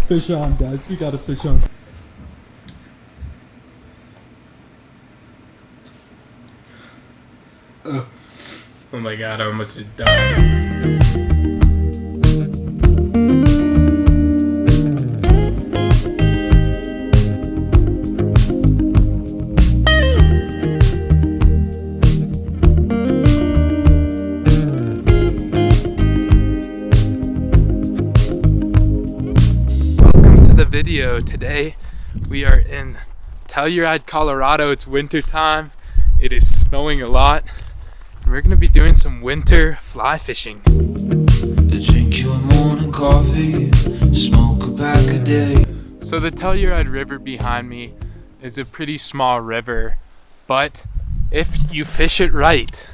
Fish on, guys. We got a fish on. Oh my god, I almost just died. Video. Today we are in Telluride, Colorado. It's winter time. It is snowing a lot. And we're going to be doing some winter fly fishing. Drink your morning coffee, smoke a pack a day. So the Telluride River behind me is a pretty small river, but if you fish it right,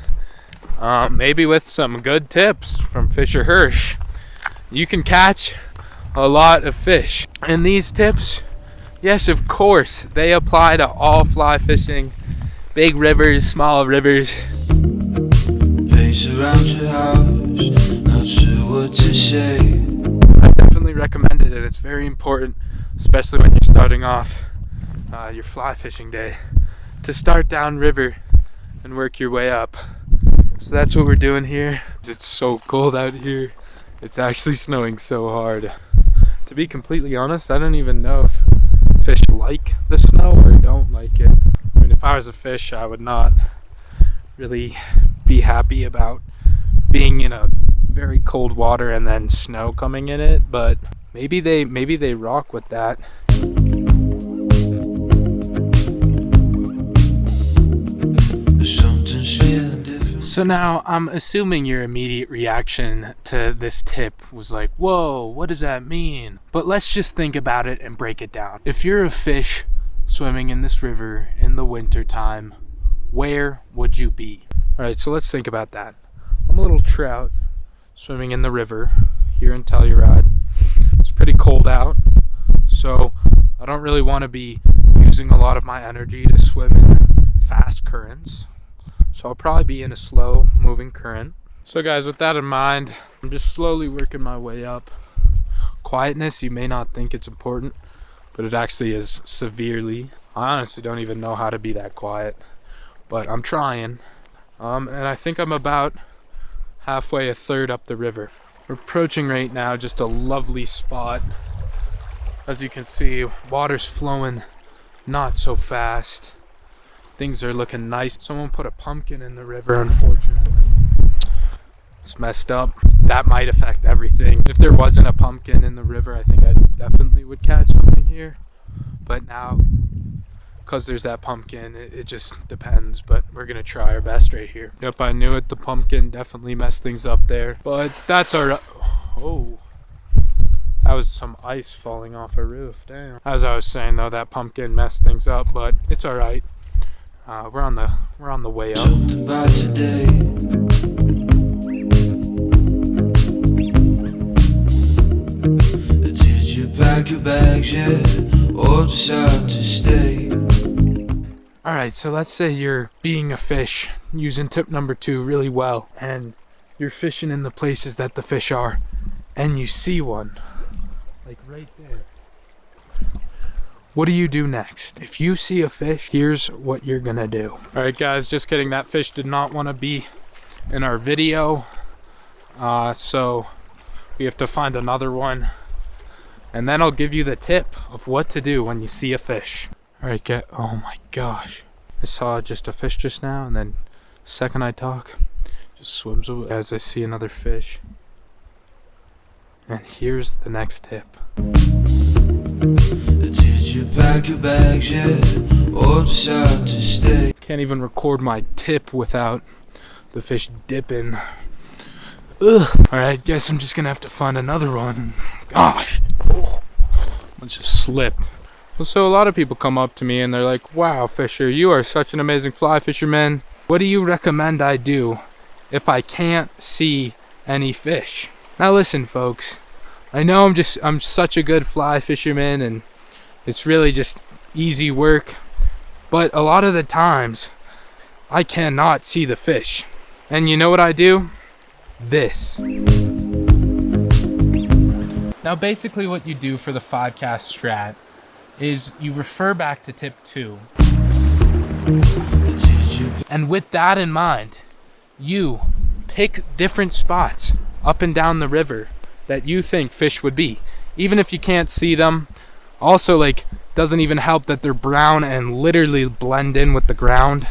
maybe with some good tips from Fisher Hirsch, you can catch a lot of fish. And these tips, yes, of course, they apply to all fly fishing, big rivers, small rivers. Pace around your house, not sure what to say. I definitely recommend it, and it's very important, especially when you're starting off your fly fishing day, to start downriver and work your way up. So that's what we're doing here. It's so cold out here. It's actually snowing so hard. To be completely honest, I don't even know if fish like the snow or don't like it. I mean, if I was a fish, I would not really be happy about being in a very cold water and then snow coming in it, but maybe they rock with that. So now I'm assuming your immediate reaction to this tip was like, whoa, what does that mean? But let's just think about it and break it down. If you're a fish swimming in this river in the winter time, where would you be? All right, so let's think about that. I'm a little trout swimming in the river here in Telluride. It's pretty cold out, so I don't really want to be using a lot of my energy to swim in fast currents. So I'll probably be in a slow moving current. So guys, with that in mind, I'm just slowly working my way up. Quietness, you may not think it's important, but it actually is severely. I honestly don't even know how to be that quiet, but I'm trying. And I think I'm about halfway, a third up the river. We're approaching right now just a lovely spot. As you can see, water's flowing not so fast. Things are looking nice. Someone put a pumpkin in the river, unfortunately. It's messed up. That might affect everything. If there wasn't a pumpkin in the river, I think I definitely would catch something here. But now, because there's that pumpkin, it just depends. But we're going to try our best right here. Yep, I knew it. The pumpkin definitely messed things up there. But that's our... Oh. That was some ice falling off a roof. Damn. As I was saying, though, that pumpkin messed things up. But it's all right. We're on the way up. Did you pack your bags yet, or decide to stay? All right, so let's say you're being a fish, using tip number 2 really well, and you're fishing in the places that the fish are, and you see one, like right there. What do you do next? If you see a fish, here's what you're gonna do. All right, guys, just kidding. That fish did not want to be in our video. So we have to find another one. And then I'll give you the tip of what to do when you see a fish. All right, oh my gosh. I saw just a fish just now, and then second I talk, just swims away as I see another fish. And here's the next tip. Did you pack your bags yet, or decide to stay? Can't even record my tip without the fish dipping. Ugh. Alright, guess I'm just gonna have to find another one. Gosh. Oh. I just slipped. Well, so a lot of people come up to me and they're like, wow, Fisher, you are such an amazing fly fisherman. What do you recommend I do if I can't see any fish? Now listen, folks. I know I'm such a good fly fisherman and it's really just easy work, but a lot of the times I cannot see the fish. And you know what I do? This. Now basically what you do for the 5-cast strat is you refer back to tip 2. And with that in mind, you pick different spots up and down the river that you think fish would be, even if you can't see them. Also, like, doesn't even help that they're brown and literally blend in with the ground.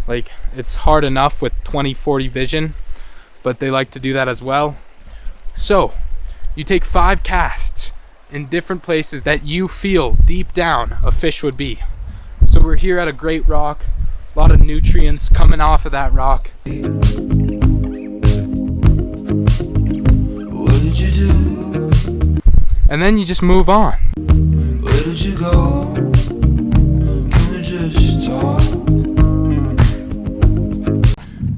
Like, it's hard enough with 20/40 vision, but they like to do that as well. So you take 5 casts in different places that you feel deep down a fish would be. So we're here at a great rock, a lot of nutrients coming off of that rock. What did you do? And then you just move on. Where did you go? Can we just talk?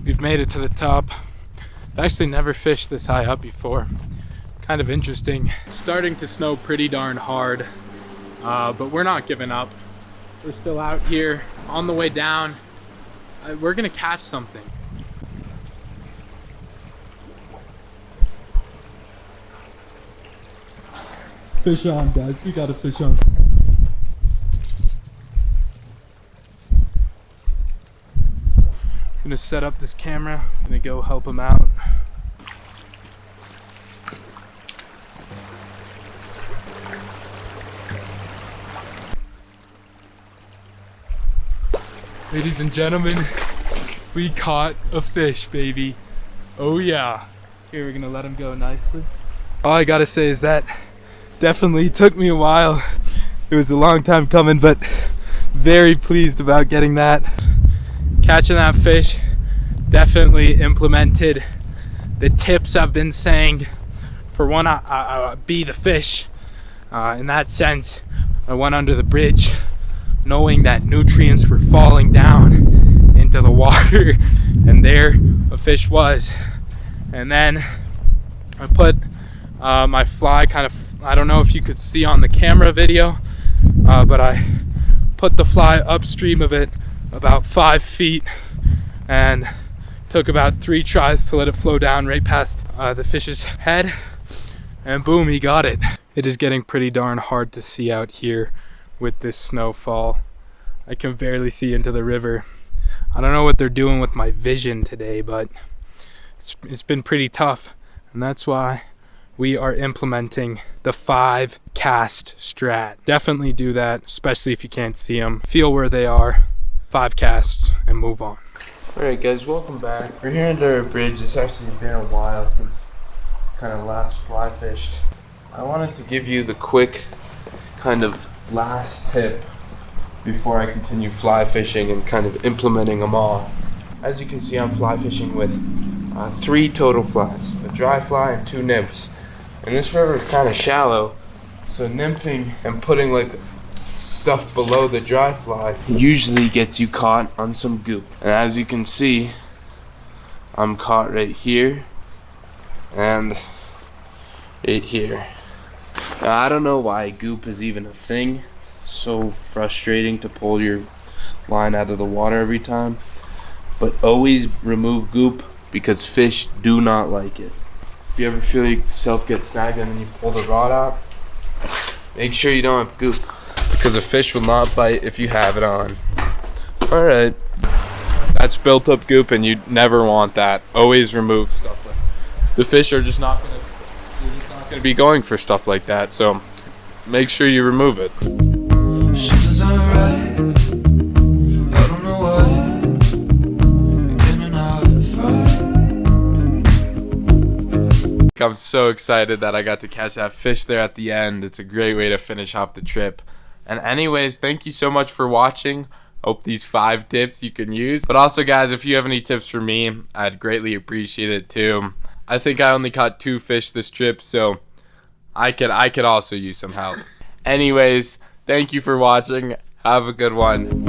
We've made it to the top. I've actually never fished this high up before. Kind of interesting. It's starting to snow pretty darn hard, but we're not giving up. We're still out here on the way down. We're gonna catch something. Fish on, guys. We got a fish on. I'm gonna set up this camera. I'm gonna go help him out. Ladies and gentlemen, we caught a fish, baby. Oh yeah. Here, we're gonna let him go nicely. All I gotta say is that definitely took me a while. It was a long time coming, but very pleased about getting that. Catching that fish, definitely implemented the tips I've been saying. For one, I be the fish. In that sense, I went under the bridge knowing that nutrients were falling down into the water, and there a fish was. And then I put my fly kind of, I don't know if you could see on the camera video, but I put the fly upstream of it about 5 feet, and took about 3 tries to let it flow down right past the fish's head, and boom, he got it. It is getting pretty darn hard to see out here with this snowfall. I can barely see into the river. I don't know what they're doing with my vision today, but it's been pretty tough, and that's why we are implementing the 5-cast strat. Definitely do that, especially if you can't see them. Feel where they are, 5 casts, and move on. Alright guys, welcome back. We're here under a bridge. It's actually been a while since kind of last fly fished. I wanted to give you the quick kind of last tip before I continue fly fishing and kind of implementing them all. As you can see, I'm fly fishing with 3 total flies, a dry fly and 2 nymphs. And this river is kind of shallow, so nymphing and putting like stuff below the dry fly usually gets you caught on some goop. And as you can see, I'm caught right here and right here. Now, I don't know why goop is even a thing. So frustrating to pull your line out of the water every time, but always remove goop because fish do not like it. If you ever feel yourself get snagged and then you pull the rod out, make sure you don't have goop, because a fish will not bite if you have it on. Alright, that's built up goop and you never want that. Always remove stuff like that. The fish are just not gonna be going for stuff like that, so make sure you remove it. Something's alright. I don't know why. Getting out of fight. I'm so excited that I got to catch that fish there at the end. It's a great way to finish off the trip. And anyways, thank you so much for watching. Hope these 5 tips you can use. But also guys, if you have any tips for me, I'd greatly appreciate it too. I think I only caught 2 fish this trip, so I could also use some help. Anyways, thank you for watching. Have a good one.